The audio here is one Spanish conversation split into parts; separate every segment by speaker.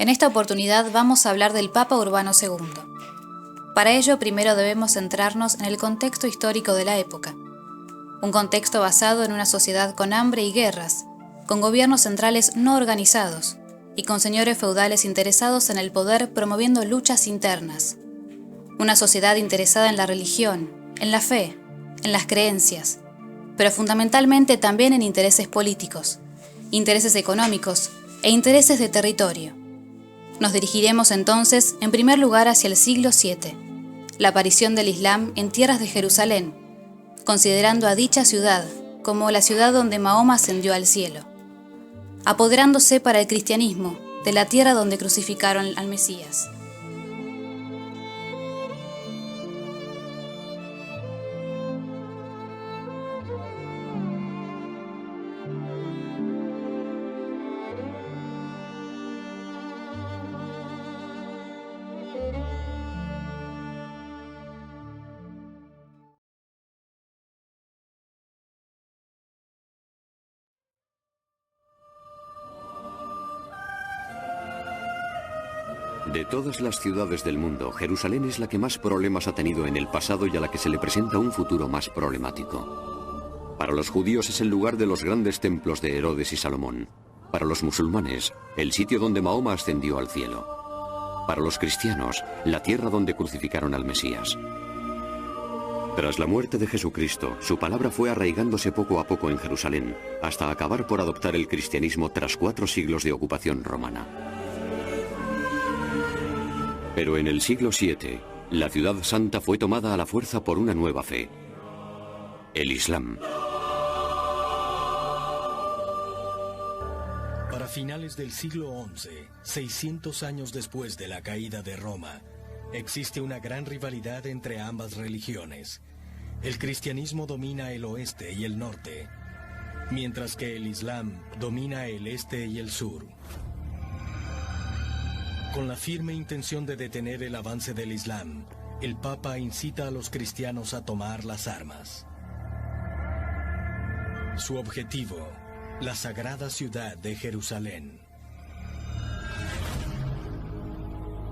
Speaker 1: En esta oportunidad vamos a hablar del Papa Urbano II. Para ello, primero debemos centrarnos en el contexto histórico de la época. Un contexto basado en una sociedad con hambre y guerras, con gobiernos centrales no organizados y con señores feudales interesados en el poder promoviendo luchas internas. Una sociedad interesada en la religión, en la fe, en las creencias, pero fundamentalmente también en intereses políticos, intereses económicos e intereses de territorio. Nos dirigiremos entonces, en primer lugar, hacia el siglo VII, la aparición del Islam en tierras de Jerusalén, considerando a dicha ciudad como la ciudad donde Mahoma ascendió al cielo, apoderándose para el cristianismo de la tierra donde crucificaron al Mesías.
Speaker 2: De todas las ciudades del mundo, Jerusalén es la que más problemas ha tenido en el pasado y a la que se le presenta un futuro más problemático. Para los judíos es el lugar de los grandes templos de Herodes y Salomón. Para los musulmanes, el sitio donde Mahoma ascendió al cielo. Para los cristianos, la tierra donde crucificaron al Mesías. Tras la muerte de Jesucristo, su palabra fue arraigándose poco a poco en Jerusalén, hasta acabar por adoptar el cristianismo tras 4 siglos de ocupación romana. Pero en el siglo VII, la ciudad santa fue tomada a la fuerza por una nueva fe, el Islam.
Speaker 3: Para finales del siglo XI, 600 años después de la caída de Roma, existe una gran rivalidad entre ambas religiones. El cristianismo domina el oeste y el norte, mientras que el Islam domina el este y el sur. Con la firme intención de detener el avance del Islam, el Papa incita a los cristianos a tomar las armas. Su objetivo, la sagrada ciudad de Jerusalén.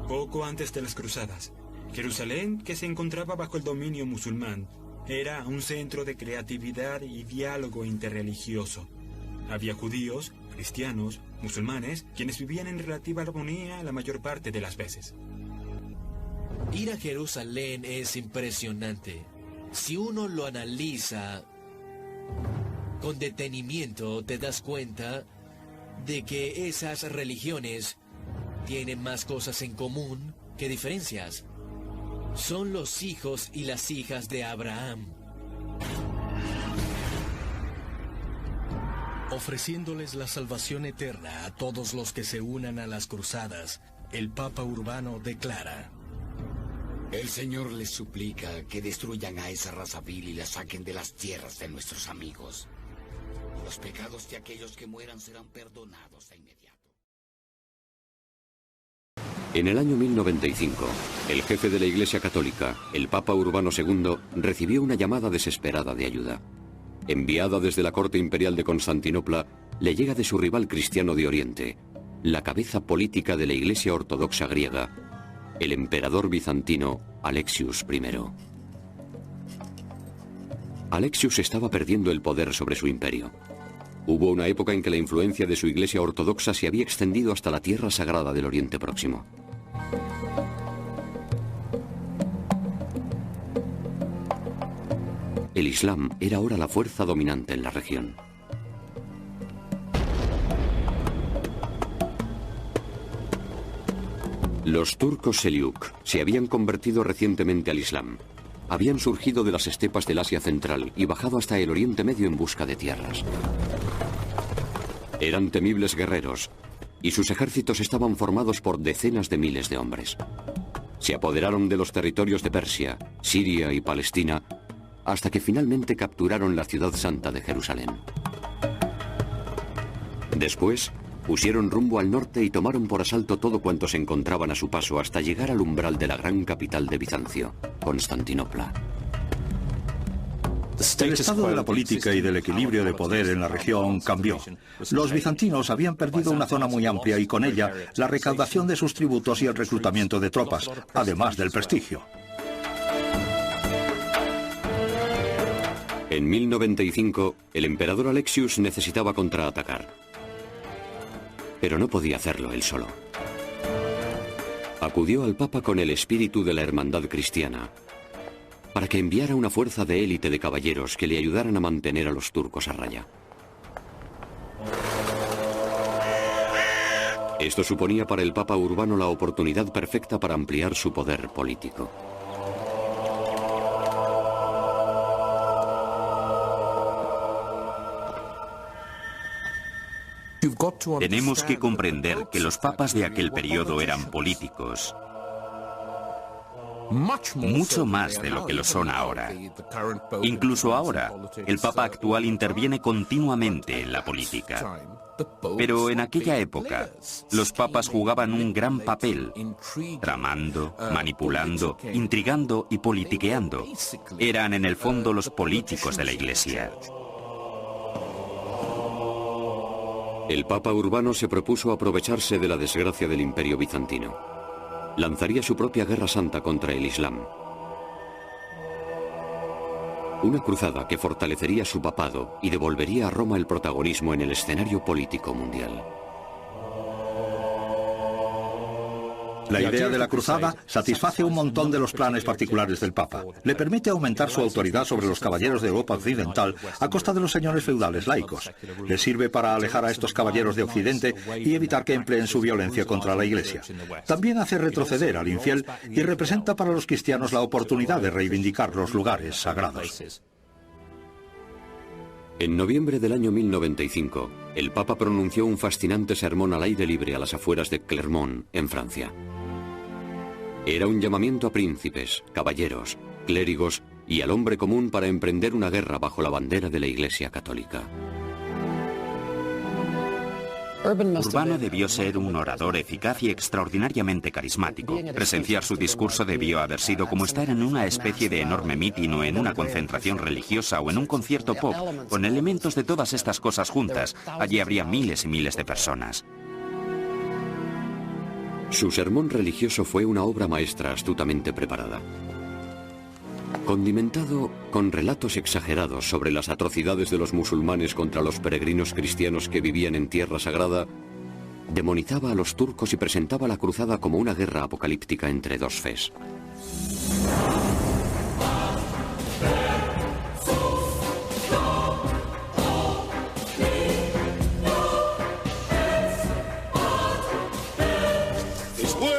Speaker 4: Poco antes de las cruzadas, Jerusalén, que se encontraba bajo el dominio musulmán, era un centro de creatividad y diálogo interreligioso. Había judíos, cristianos, musulmanes, quienes vivían en relativa armonía la mayor parte de las veces.
Speaker 5: Ir a Jerusalén es impresionante. Si uno lo analiza con detenimiento, te das cuenta de que esas religiones tienen más cosas en común que diferencias. Son los hijos y las hijas de Abraham.
Speaker 3: Ofreciéndoles la salvación eterna a todos los que se unan a las cruzadas, el Papa Urbano declara:
Speaker 6: el Señor les suplica que destruyan a esa raza vil y la saquen de las tierras de nuestros amigos. Los pecados de aquellos que mueran serán perdonados de inmediato.
Speaker 2: En el año 1095, el jefe de la Iglesia Católica, el Papa Urbano II, recibió una llamada desesperada de ayuda. Enviada desde la corte imperial de Constantinopla, le llega de su rival cristiano de Oriente, la cabeza política de la Iglesia Ortodoxa griega, el emperador bizantino Alexius I. Alexius estaba perdiendo el poder sobre su imperio. Hubo una época en que la influencia de su Iglesia Ortodoxa se había extendido hasta la tierra sagrada del Oriente Próximo. El Islam era ahora la fuerza dominante en la región. Los turcos selyuk se habían convertido recientemente al Islam. Habían surgido de las estepas del Asia Central y bajado hasta el Oriente Medio en busca de tierras. Eran temibles guerreros, y sus ejércitos estaban formados por decenas de miles de hombres. Se apoderaron de los territorios de Persia, Siria y Palestina, hasta que finalmente capturaron la ciudad santa de Jerusalén. Después, pusieron rumbo al norte y tomaron por asalto todo cuanto se encontraban a su paso hasta llegar al umbral de la gran capital de Bizancio, Constantinopla.
Speaker 7: El estado de la política y del equilibrio de poder en la región cambió. Los bizantinos habían perdido una zona muy amplia y con ella la recaudación de sus tributos y el reclutamiento de tropas, además del prestigio.
Speaker 2: En 1095, el emperador Alexius necesitaba contraatacar. Pero no podía hacerlo él solo. Acudió al Papa con el espíritu de la hermandad cristiana, para que enviara una fuerza de élite de caballeros que le ayudaran a mantener a los turcos a raya. Esto suponía para el Papa Urbano la oportunidad perfecta para ampliar su poder político.
Speaker 8: Tenemos que comprender que los papas de aquel periodo eran políticos, mucho más de lo que lo son ahora. Incluso ahora, el Papa actual interviene continuamente en la política. Pero en aquella época, los papas jugaban un gran papel, tramando, manipulando, intrigando y politiqueando. Eran en el fondo los políticos de la Iglesia.
Speaker 2: El Papa Urbano se propuso aprovecharse de la desgracia del Imperio bizantino. Lanzaría su propia guerra santa contra el Islam. Una cruzada que fortalecería su papado y devolvería a Roma el protagonismo en el escenario político mundial.
Speaker 7: La idea de la cruzada satisface un montón de los planes particulares del Papa. Le permite aumentar su autoridad sobre los caballeros de Europa occidental a costa de los señores feudales laicos. Le sirve para alejar a estos caballeros de Occidente y evitar que empleen su violencia contra la Iglesia. También hace retroceder al infiel y representa para los cristianos la oportunidad de reivindicar los lugares sagrados.
Speaker 2: En noviembre del año 1095, el Papa pronunció un fascinante sermón al aire libre a las afueras de Clermont, en Francia. Era un llamamiento a príncipes, caballeros, clérigos y al hombre común para emprender una guerra bajo la bandera de la Iglesia Católica.
Speaker 8: Urbano debió ser un orador eficaz y extraordinariamente carismático. Presenciar su discurso debió haber sido como estar en una especie de enorme mitin o en una concentración religiosa o en un concierto pop, con elementos de todas estas cosas juntas. Allí habría miles y miles de personas.
Speaker 2: Su sermón religioso fue una obra maestra astutamente preparada. Condimentado con relatos exagerados sobre las atrocidades de los musulmanes contra los peregrinos cristianos que vivían en tierra sagrada, demonizaba a los turcos y presentaba la cruzada como una guerra apocalíptica entre dos fes.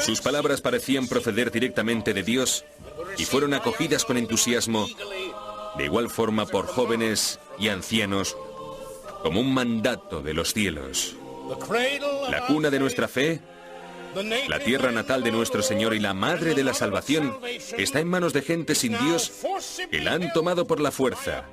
Speaker 9: Sus palabras parecían proceder directamente de Dios y fueron acogidas con entusiasmo, de igual forma por jóvenes y ancianos, como un mandato de los cielos. La cuna de nuestra fe, la tierra natal de nuestro Señor y la madre de la salvación, está en manos de gente sin Dios que la han tomado por la fuerza.